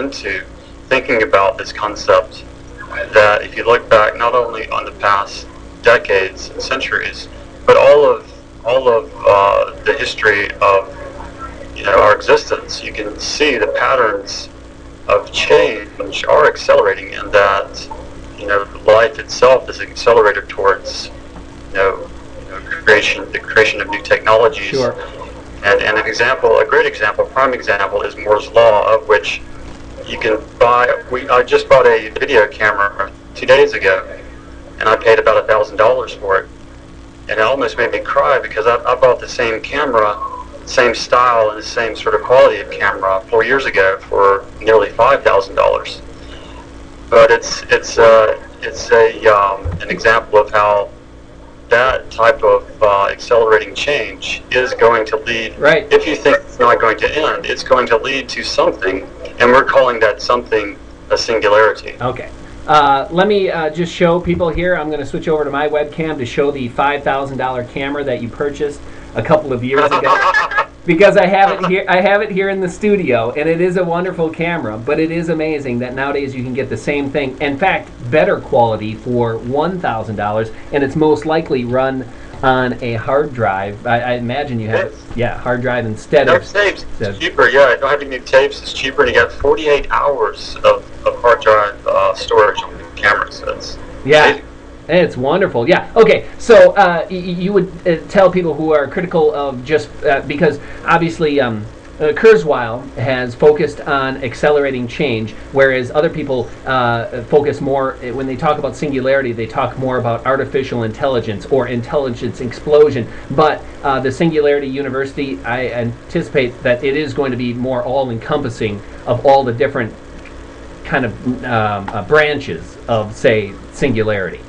into thinking about this concept that if you look back not only on the past decades and centuries, but all of the history of our existence, you can see the patterns of change are accelerating, and that life itself is an accelerator towards the creation of new technologies. Sure. And a great example, prime example, is Moore's Law, of which you can buy. I just bought a video camera 2 days ago, and I paid about $1,000 for it, and it almost made me cry because I bought the same camera, same style, and the same sort of quality of camera 4 years ago for nearly $5,000. But it's an example of how that type of accelerating change is going to lead. Right. If you think it's not going to end, it's going to lead to something, and we're calling that something a singularity. Okay. Let me just show people here. I'm going to switch over to my webcam to show the $5,000 camera that you purchased a couple of years ago. Because I have it here. I have it here in the studio, and it is a wonderful camera. But it is amazing that nowadays you can get the same thing. In fact, better quality for $1,000, and it's most likely run on a hard drive. I imagine you have hard drive instead of tapes. It's cheaper. Yeah, don't have any tapes. It's cheaper, and you got 48 hours of hard drive storage on the camera. So it's amazing. It's wonderful. Yeah. Okay. So you would tell people who are critical of just because obviously Kurzweil has focused on accelerating change, whereas other people focus more, when they talk about singularity, they talk more about artificial intelligence or intelligence explosion. But the Singularity University, I anticipate that it is going to be more all-encompassing of all the different kind of branches of, say, singularity.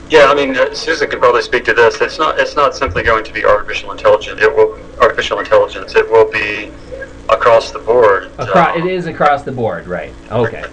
Yeah, I mean, Susan could probably speak to this. It's not simply going to be artificial intelligence. It will be across the board. It is across the board, right? Okay.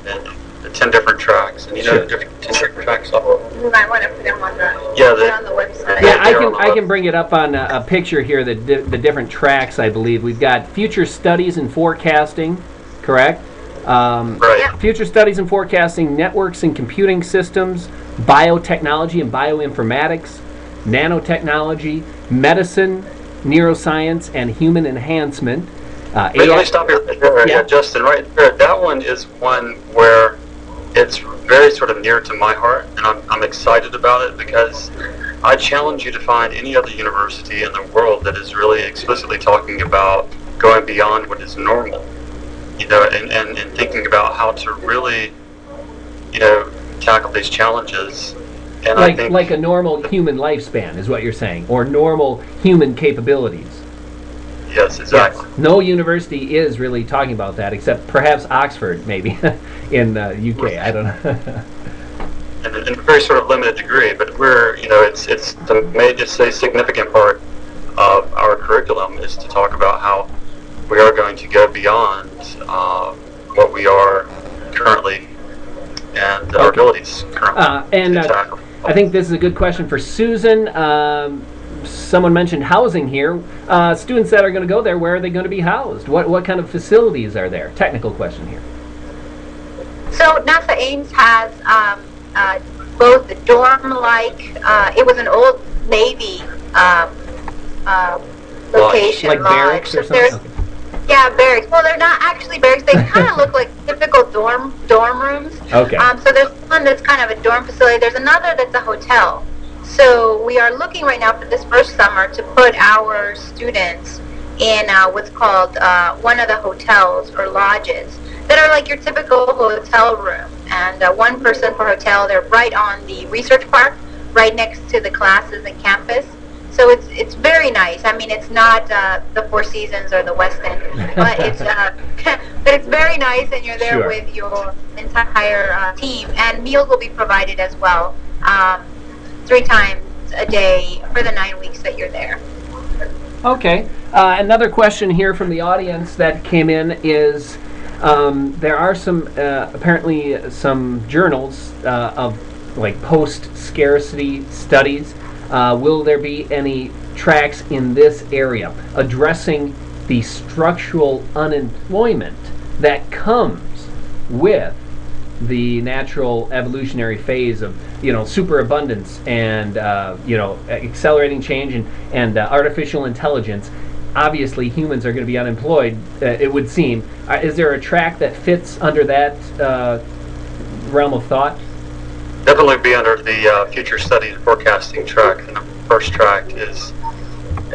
The 10 different tracks, and sure. 10 different tracks. You might want to put them on the on the website. Yeah, I can bring it up on a picture here. The different tracks, I believe we've got future studies and forecasting, correct? Right. Future studies and forecasting, networks and computing systems, biotechnology and bioinformatics, nanotechnology, medicine, neuroscience, and human enhancement. Let me stop you right there. Yeah, Justin, right there. That one is one where it's very sort of near to my heart, and I'm excited about it because I challenge you to find any other university in the world that is really explicitly talking about going beyond what is normal. And thinking about how to really, tackle these challenges. And I think, like a normal human lifespan is what you're saying, or normal human capabilities. Yes, exactly. Yes. No university is really talking about that, except perhaps Oxford, maybe, in the UK. I don't know. in a very sort of limited degree, but it's a significant part of our curriculum is to talk about how we are going to go beyond what we are currently and our abilities currently to tackle. I think this is a good question for Susan. Someone mentioned housing here. Students that are going to go there, where are they going to be housed? What kind of facilities are there? Technical question here. So NASA Ames has both the dorm-like, it was an old Navy location. Like barracks or something? Yeah, barracks. Well, they're not actually barracks. They kind of look like typical dorm rooms. Okay. So there's one that's kind of a dorm facility. There's another that's a hotel. So we are looking right now for this first summer to put our students in what's called one of the hotels or lodges that are like your typical hotel room. And one person per hotel. They're right on the research park, right next to the classes and campus. So it's very nice. I mean, it's not the Four Seasons or the West End, but it's very nice, and you're there Sure. with your entire team. And meals will be provided as well, 3 times a day for the 9 weeks that you're there. Okay. Another question here from the audience that came in is there are some apparently some journals of like post-scarcity studies. Will there be any tracks in this area addressing the structural unemployment that comes with the natural evolutionary phase of superabundance and accelerating change and artificial intelligence. Obviously, humans are going to be unemployed. It would seem. Is there a track that fits under that realm of thought? Definitely be under the future study and forecasting track. And the first track is,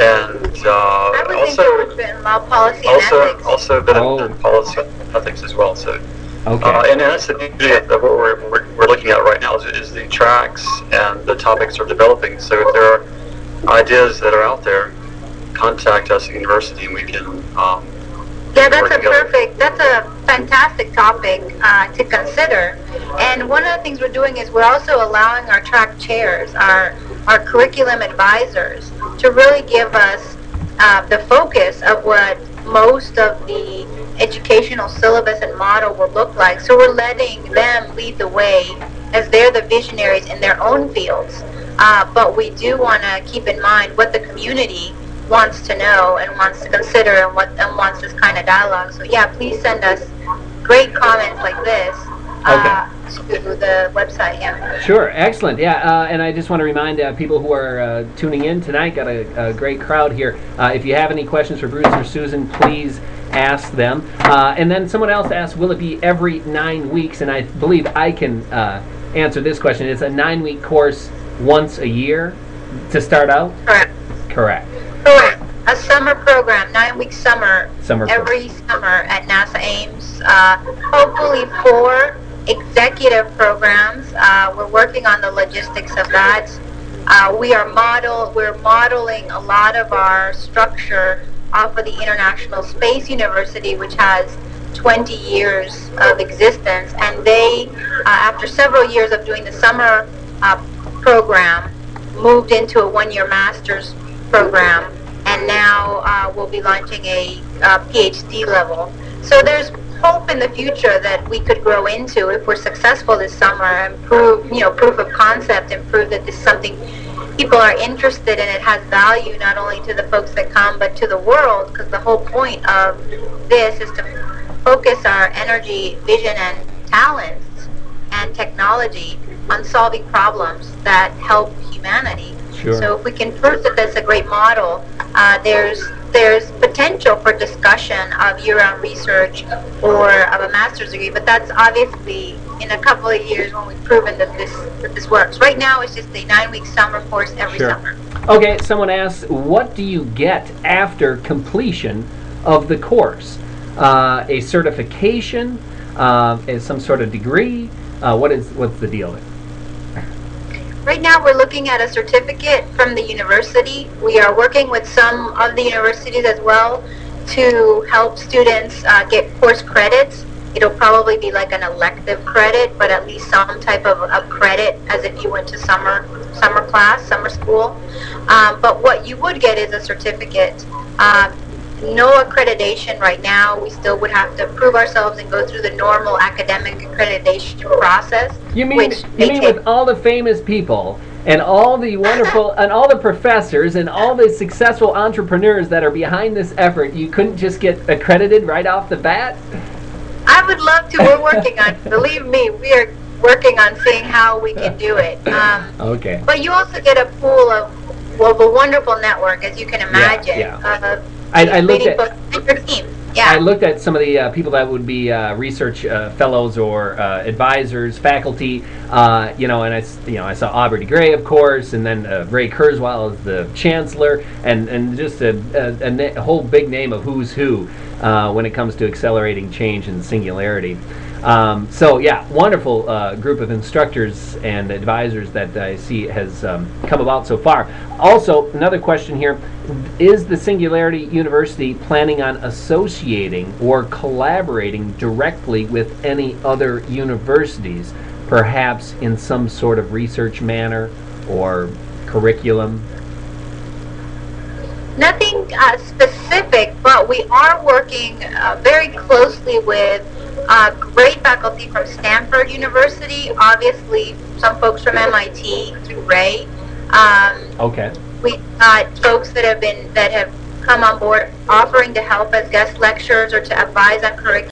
and I would think it would fit in law, policy, and ethics. Also a bit of policy and ethics as well. So. Okay. And that's the beauty of what we're looking at right now is the tracks and the topics are developing. So if there are ideas that are out there, contact us at university and we can. That's a fantastic topic to consider. And one of the things we're doing is we're also allowing our track chairs, our curriculum advisors, to really give us the focus of what most of the educational syllabus and model will look like. So we're letting them lead the way as they're the visionaries in their own fields. But we do want to keep in mind what the community wants to know and wants to consider and wants this kind of dialogue. So yeah, please send us great comments like this to the website. Yeah. Sure, excellent. Yeah, and I just want to remind people who are tuning in tonight, got a great crowd here. If you have any questions for Bruce or Susan, please ask them. And then someone else asked, will it be every 9 weeks? And I believe I can answer this question. It's a 9-week course once a year to start out? Correct. A summer program, 9-week summer every summer at NASA Ames. Hopefully 4 executive programs. We're working on the logistics of that. We're modeling a lot of our structure off of the International Space University, which has 20 years of existence, and they, after several years of doing the summer program, moved into a 1-year master's program, and now we'll be launching a PhD level. So there's hope in the future that we could grow into if we're successful this summer and prove of concept and prove that this is something people are interested in. It has value not only to the folks that come but to the world, because the whole point of this is to focus our energy, vision, and talents and technology on solving problems that help humanity. Sure. So if we can prove that that's a great model, there's potential for discussion of year-round research or of a master's degree, but that's obviously in a couple of years when we've proven that this works. Right now it's just a 9-week summer course every summer. Okay, someone asks, what do you get after completion of the course? A certification, some sort of degree? What's the deal there? Right now we're looking at a certificate from the university. We are working with some of the universities as well to help students get course credits. It'll probably be like an elective credit, but at least some type of credit as if you went to summer class, summer school. But what you would get is a certificate. No accreditation right now. We still would have to prove ourselves and go through the normal academic accreditation process. You mean with all the famous people and all the wonderful and all the professors and all the successful entrepreneurs that are behind this effort, you couldn't just get accredited right off the bat? I would love to. We're working on it. Believe me, we are working on seeing how we can do it. Okay. But you also get a pool of a wonderful network, as you can imagine. Yeah. I looked at your team. Yeah. I looked at some of the people that would be research fellows or advisors, faculty, and I saw Aubrey de Grey, of course, and then Ray Kurzweil as the chancellor, and just a whole big name of who's who when it comes to accelerating change and singularity. So yeah, wonderful group of instructors and advisors that I see has come about so far. Also, another question here, is the Singularity University planning on associating or collaborating directly with any other universities, perhaps in some sort of research manner or curriculum? Nothing specific, but we are working very closely with great faculty from Stanford University, obviously some folks from MIT through Ray. Okay. We've got folks that have come on board offering to help as guest lecturers or to advise on curriculum